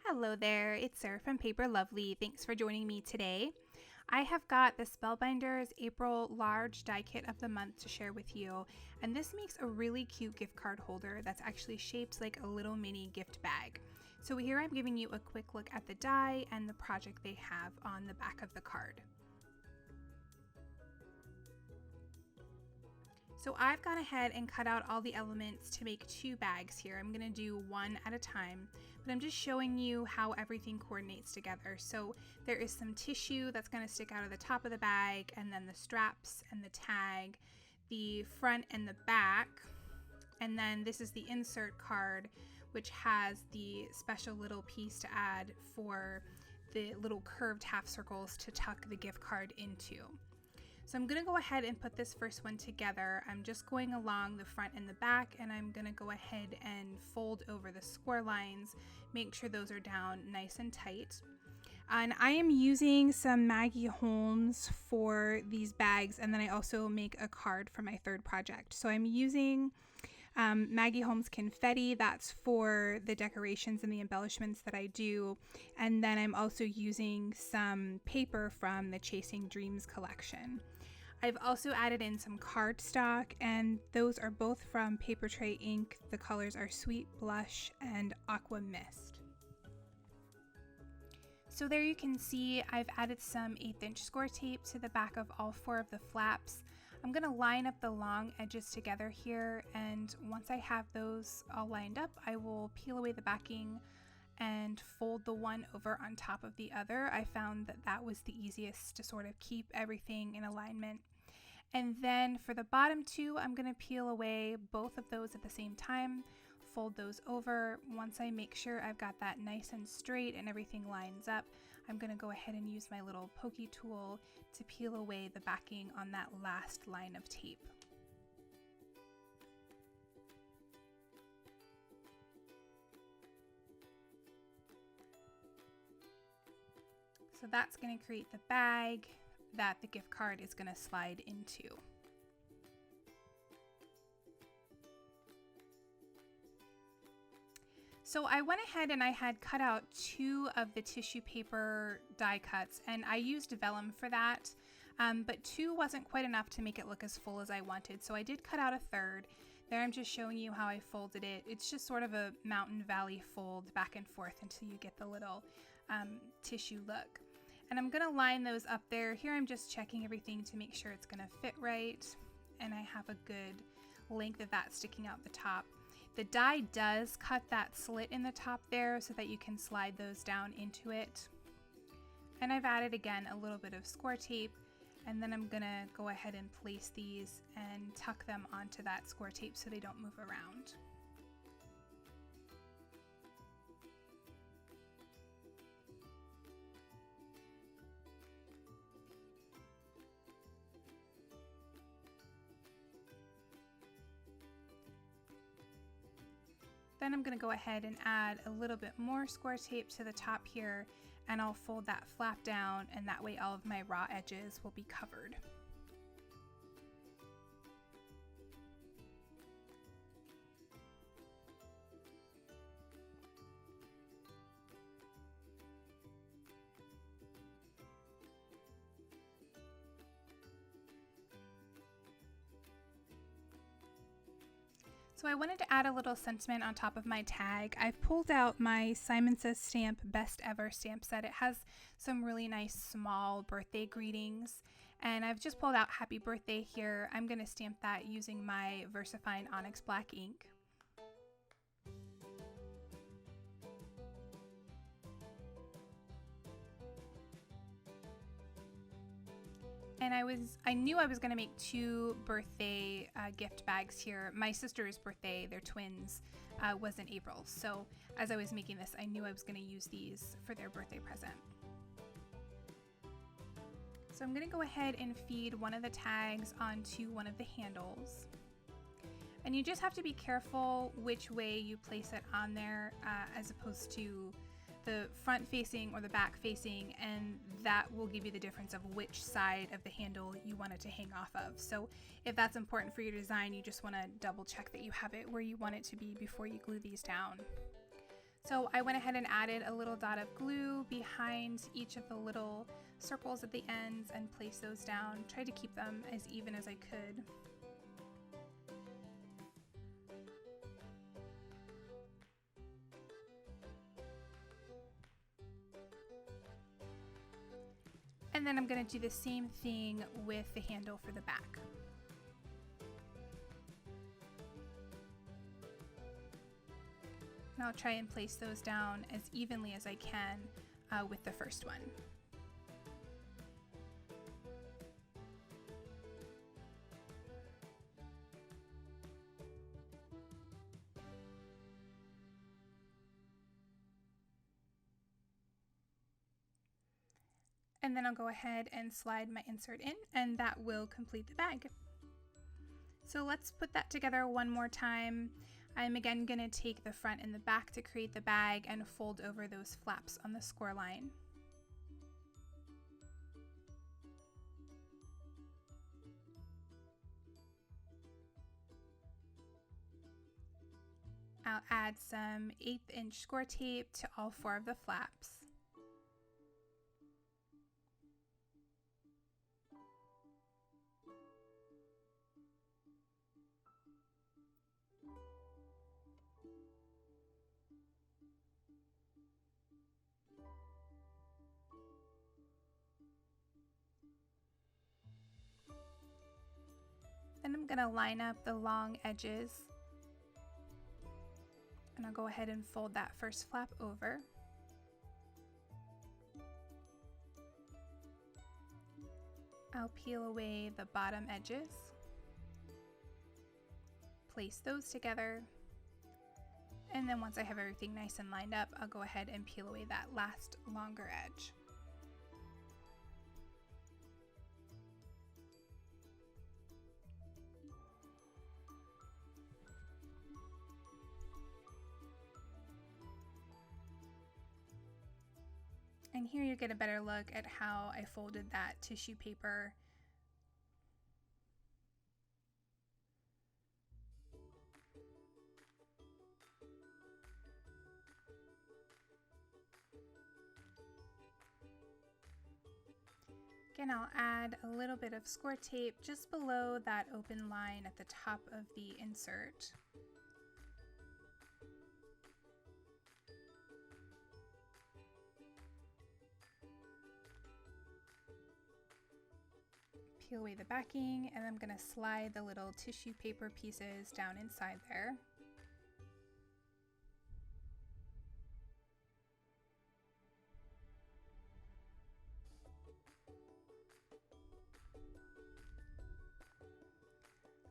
Hello there, it's Sarah from Paper Lovely. Thanks for joining me today. I have got the Spellbinders April Large Die Kit of the Month to share with you, and this makes a really cute gift card holder that's actually shaped like a little mini gift bag. So here I'm giving you a quick look at the die and the project they have on the back of the card. So I've gone ahead and cut out all the elements to make two bags here. I'm going to do one at a time, but I'm just showing you how everything coordinates together. So there is some tissue that's going to stick out of the top of the bag, and then the straps and the tag, the front and the back, and then this is the insert card, which has the special little piece to add for the little curved half circles to tuck the gift card into. So I'm going to go ahead and put this first one together. I'm just going along the front and the back, and I'm going to go ahead and fold over the score lines, make sure those are down nice and tight. And I am using some Maggie Holmes for these bags, and then I also make a card for my third project. So I'm using Maggie Holmes Confetti, that's for the decorations and the embellishments that I do. And then I'm also using some paper from the Chasing Dreams collection. I've also added in some cardstock, and those are both from Paper Tray Ink. The colors are Sweet Blush and Aqua Mist. So there you can see I've added some 1/8 inch Scor-Tape to the back of all 4 of the flaps. I'm going to line up the long edges together here, and once I have those all lined up, I will peel away the backing and fold the one over on top of the other. I found that that was the easiest to sort of keep everything in alignment. And then for the bottom 2, I'm going to peel away both of those at the same time, fold those over. Once I make sure I've got that nice and straight and everything lines up, I'm going to go ahead and use my little pokey tool to peel away the backing on that last line of tape. So that's going to create the bag that the gift card is going to slide into. So I went ahead and I had cut out 2 of the tissue paper die cuts, and I used vellum for that, but 2 wasn't quite enough to make it look as full as I wanted, so I did cut out a third. There I'm just showing you how I folded it. It's just sort of a mountain valley fold back and forth until you get the little tissue look. And I'm going to line those up there. Here I'm just checking everything to make sure it's going to fit right, and I have a good length of that sticking out the top. The die does cut that slit in the top there so that you can slide those down into it. And I've added again a little bit of Scor-Tape, and then I'm going to go ahead and place these and tuck them onto that Scor-Tape so they don't move around. Then I'm going to go ahead and add a little bit more Scor-Tape to the top here, and I'll fold that flap down, and that way all of my raw edges will be covered. So I wanted to add a little sentiment on top of my tag. I've pulled out my Simon Says Stamp Best Ever stamp set. It has some really nice small birthday greetings, and I've just pulled out Happy Birthday here. I'm going to stamp that using my VersaFine Onyx Black ink. And I knew I was going to make 2 birthday gift bags here. My sister's birthday, they're twins, was in April. So as I was making this, I knew I was going to use these for their birthday present. So I'm going to go ahead and feed one of the tags onto one of the handles. And you just have to be careful which way you place it on there, as opposed to the front facing or the back facing, and that will give you the difference of which side of the handle you want it to hang off of. So if that's important for your design, you just want to double check that you have it where you want it to be before you glue these down. So I went ahead and added a little dot of glue behind each of the little circles at the ends and placed those down. Tried to keep them as even as I could. And then I'm going to do the same thing with the handle for the back. And I'll try and place those down as evenly as I can with the first one. And then I'll go ahead and slide my insert in, and that will complete the bag. So let's put that together one more time. I'm again going to take the front and the back to create the bag and fold over those flaps on the score line. I'll add some 1/8 inch Scor-Tape to all 4 of the flaps. Then I'm going to line up the long edges, and I'll go ahead and fold that first flap over. I'll peel away the bottom edges, place those together, and then once I have everything nice and lined up, I'll go ahead and peel away that last longer edge. And here you get a better look at how I folded that tissue paper. Again, I'll add a little bit of Scor-Tape just below that open line at the top of the insert. Peel away the backing, and I'm going to slide the little tissue paper pieces down inside there.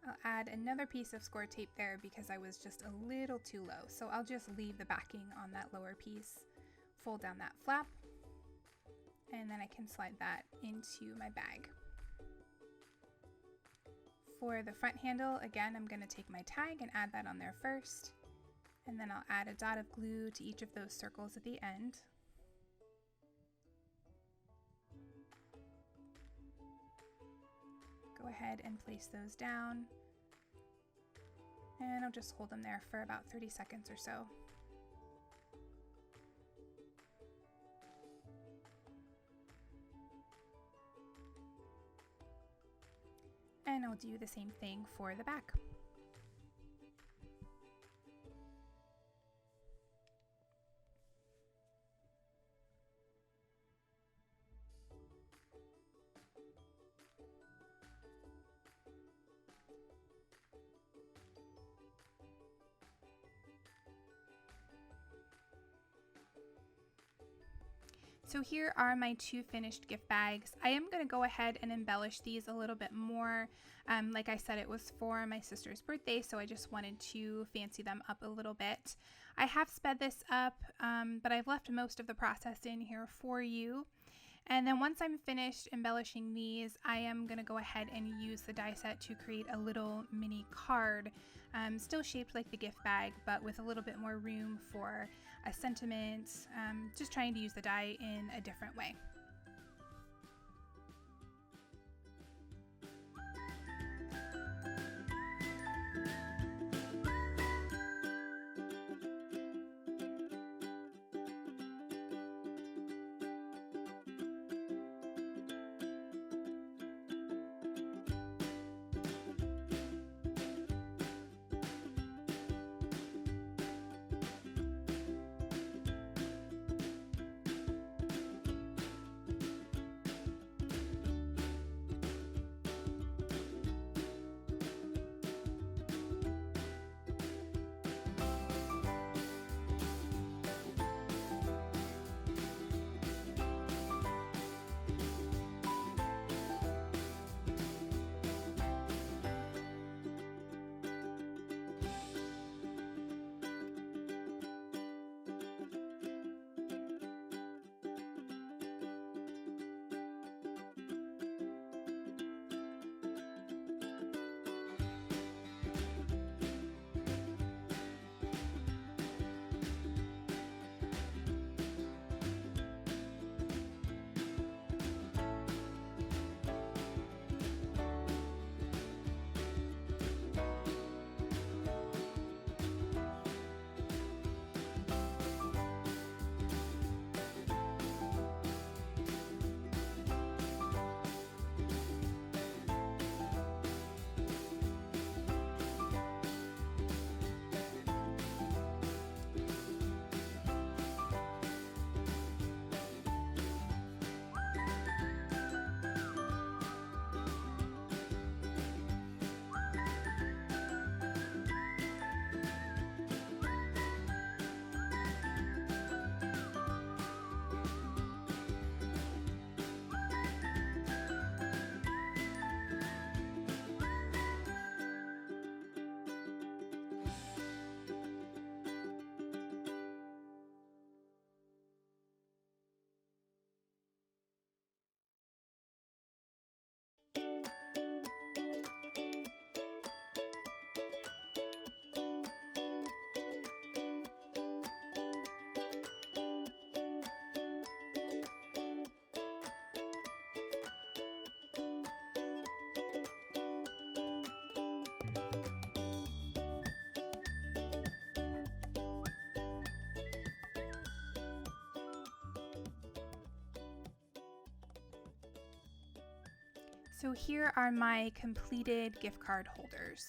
I'll add another piece of Scor-Tape there because I was just a little too low, so I'll just leave the backing on that lower piece, fold down that flap, and then I can slide that into my bag. For the front handle, again, I'm going to take my tag and add that on there first, and then I'll add a dot of glue to each of those circles at the end. Go ahead and place those down, and I'll just hold them there for about 30 seconds or so. And I'll do the same thing for the back. So here are my 2 finished gift bags. I am going to go ahead and embellish these a little bit more. Like I said, it was for my sister's birthday, so I just wanted to fancy them up a little bit. I have sped this up, but I've left most of the process in here for you. And then once I'm finished embellishing these, I am going to go ahead and use the die set to create a little mini card, still shaped like the gift bag, but with a little bit more room for a sentiment, just trying to use the die in a different way. So here are my completed gift card holders.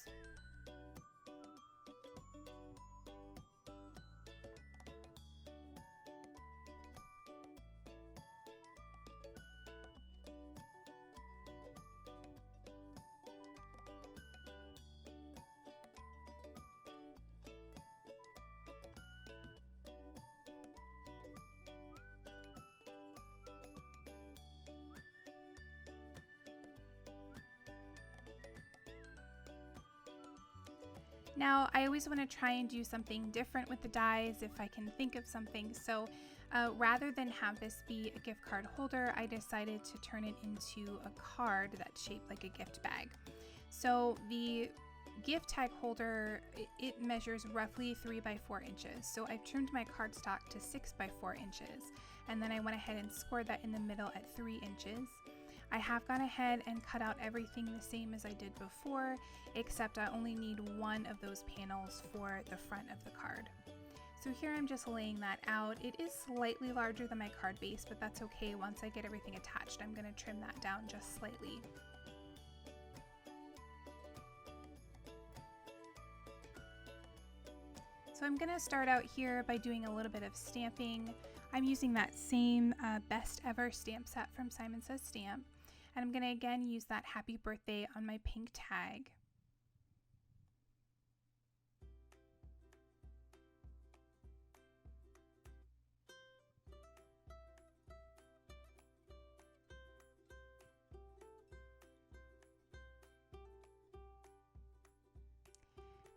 Now, I always want to try and do something different with the dies if I can think of something. So rather than have this be a gift card holder, I decided to turn it into a card that's shaped like a gift bag. So the gift tag holder, it measures roughly 3 by 4 inches. So I've trimmed my cardstock to 6 by 4 inches. And then I went ahead and scored that in the middle at 3 inches. I have gone ahead and cut out everything the same as I did before, except I only need one of those panels for the front of the card. So here I'm just laying that out. It is slightly larger than my card base, but that's okay. Once I get everything attached, I'm going to trim that down just slightly. So I'm going to start out here by doing a little bit of stamping. I'm using that same Best Ever stamp set from Simon Says Stamp. And I'm going to again use that happy birthday on my pink tag.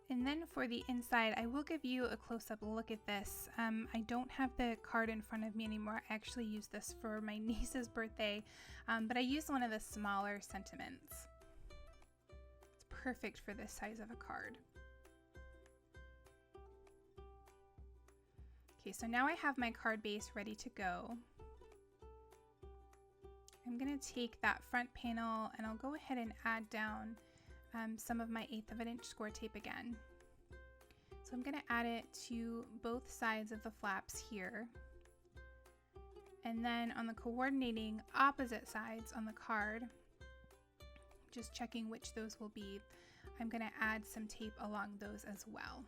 And then for the inside, I will give you a close-up look at this. I don't have the card in front of me anymore. I actually used this for my niece's birthday, but I used one of the smaller sentiments. It's perfect for this size of a card. Okay, so now I have my card base ready to go. I'm going to take that front panel and I'll go ahead and add down some of my 1/8 of an inch Scor-Tape again. So I'm going to add it to both sides of the flaps here. And then on the coordinating opposite sides on the card, just checking which those will be, I'm going to add some tape along those as well.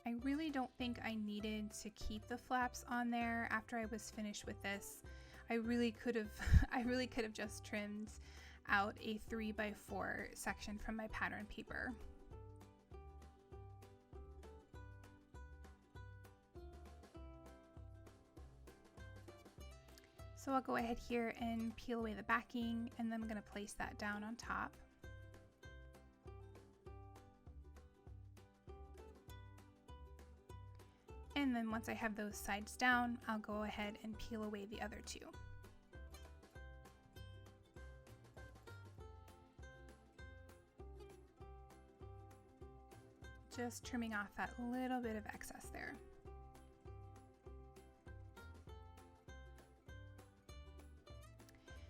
I really don't think I needed to keep the flaps on there after I was finished with this. I really could have just trimmed out a 3 by 4 section from my pattern paper. So I'll go ahead here and peel away the backing, and then I'm going to place that down on top. And then once I have those sides down, I'll go ahead and peel away the other two. Just trimming off that little bit of excess there.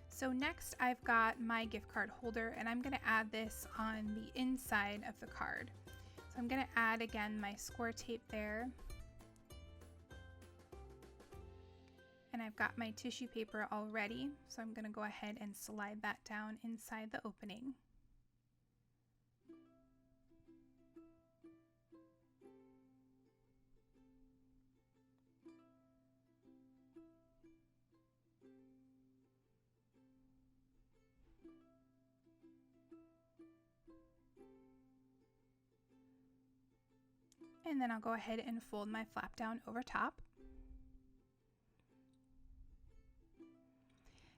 So next I've got my gift card holder, and I'm going to add this on the inside of the card. So I'm going to add again my Scor-Tape there. And I've got my tissue paper already, so I'm going to go ahead and slide that down inside the opening. And then I'll go ahead and fold my flap down over top.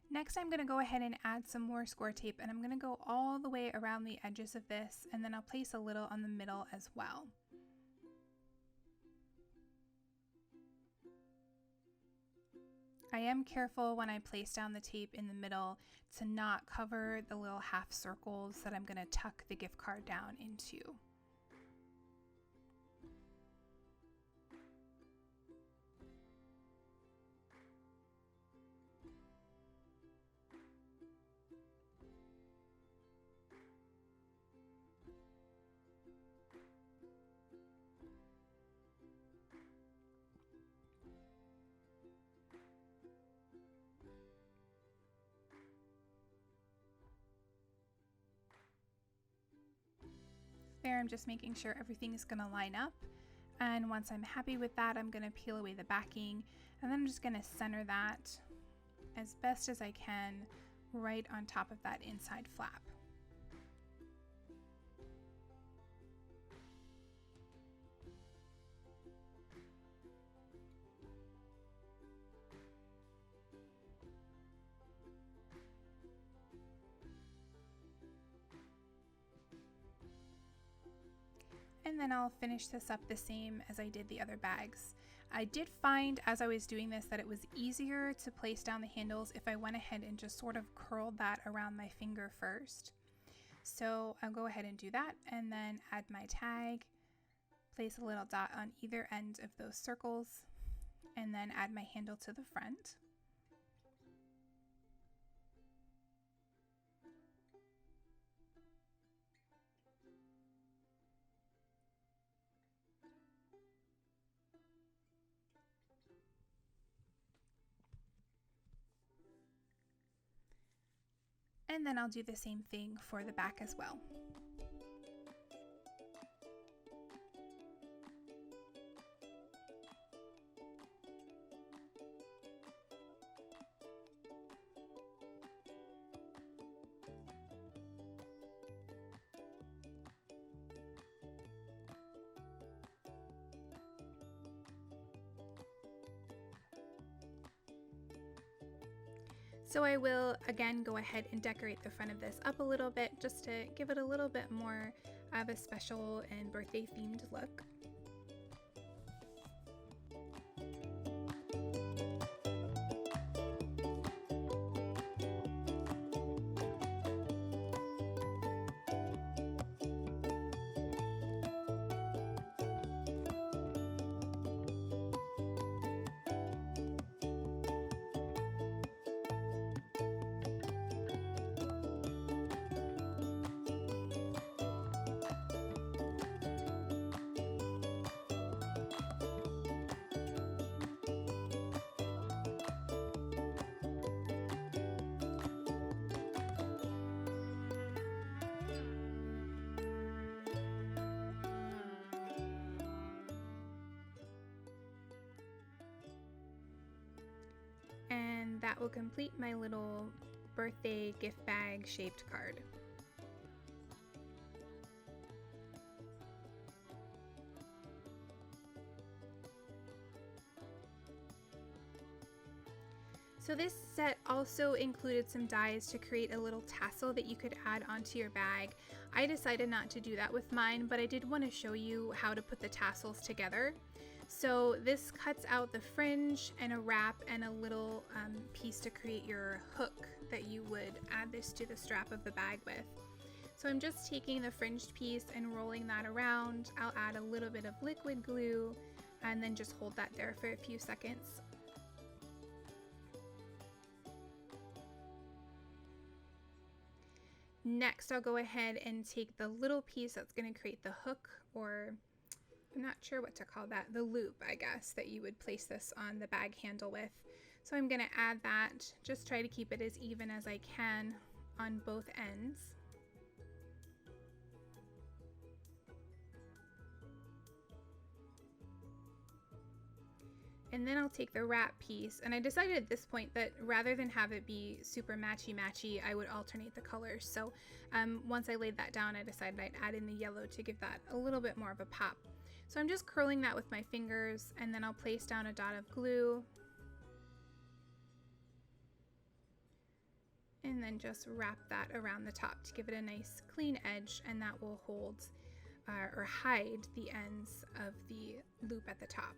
Next, I'm going to go ahead and add some more Scor-Tape, and I'm going to go all the way around the edges of this, and then I'll place a little on the middle as well. I am careful when I place down the tape in the middle to not cover the little half circles that I'm going to tuck the gift card down into. I'm just making sure everything is going to line up. And once I'm happy with that, I'm going to peel away the backing, and then I'm just going to center that as best as I can right on top of that inside flap. And then I'll finish this up the same as I did the other bags. I did find as I was doing this that it was easier to place down the handles if I went ahead and just sort of curled that around my finger first. So I'll go ahead and do that, and then add my tag, place a little dot on either end of those circles, and then add my handle to the front. And then I'll do the same thing for the back as well. So I will again go ahead and decorate the front of this up a little bit just to give it a little bit more of a special and birthday themed look. And that will complete my little birthday gift bag shaped card. So this set also included some dies to create a little tassel that you could add onto your bag. I decided not to do that with mine, but I did want to show you how to put the tassels together. So this cuts out the fringe and a wrap and a little piece to create your hook that you would add this to the strap of the bag with. So I'm just taking the fringed piece and rolling that around. I'll add a little bit of liquid glue and then just hold that there for a few seconds. Next, I'll go ahead and take the little piece that's going to create the hook, or I'm not sure what to call that, the loop, I guess, that you would place this on the bag handle with. So I'm going to add that, just try to keep it as even as I can on both ends. And then I'll take the wrap piece, and I decided at this point that rather than have it be super matchy-matchy, I would alternate the colors. So once I laid that down, I decided I'd add in the yellow to give that a little bit more of a pop. So I'm just curling that with my fingers, and then I'll place down a dot of glue. And then just wrap that around the top to give it a nice clean edge, and that will hold or hide the ends of the loop at the top.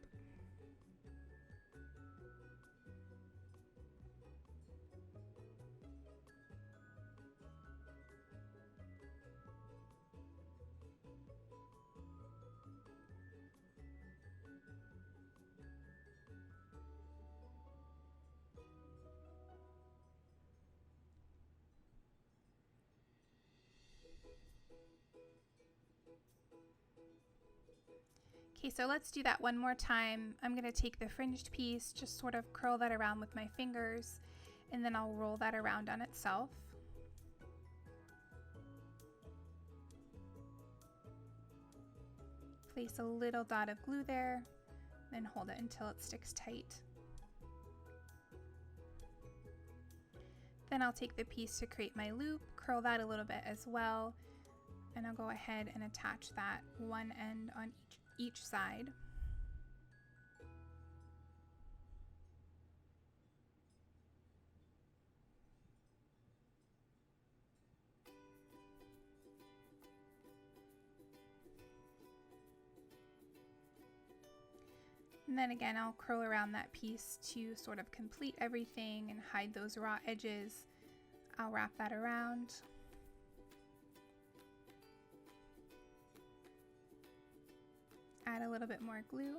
Okay, so let's do that one more time. I'm going to take the fringed piece, just sort of curl that around with my fingers, and then I'll roll that around on itself. Place a little dot of glue there, then hold it until it sticks tight. Then I'll take the piece to create my loop, curl that a little bit as well, and I'll go ahead and attach that one end on each side. And then again, I'll curl around that piece to sort of complete everything and hide those raw edges. I'll wrap that around. Add a little bit more glue.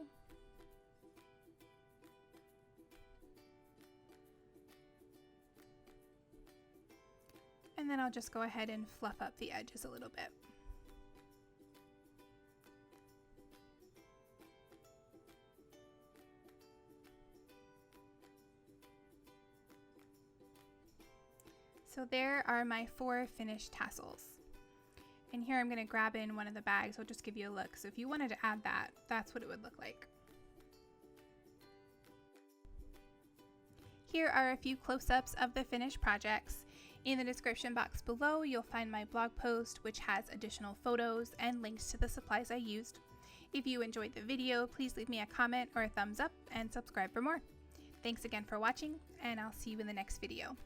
And then I'll just go ahead and fluff up the edges a little bit. So there are my 4 finished tassels. And here I'm going to grab in one of the bags. I'll just give you a look. So if you wanted to add that, that's what it would look like. Here are a few close-ups of the finished projects. In the description box below, you'll find my blog post, which has additional photos and links to the supplies I used. If you enjoyed the video, please leave me a comment or a thumbs up and subscribe for more. Thanks again for watching, and I'll see you in the next video.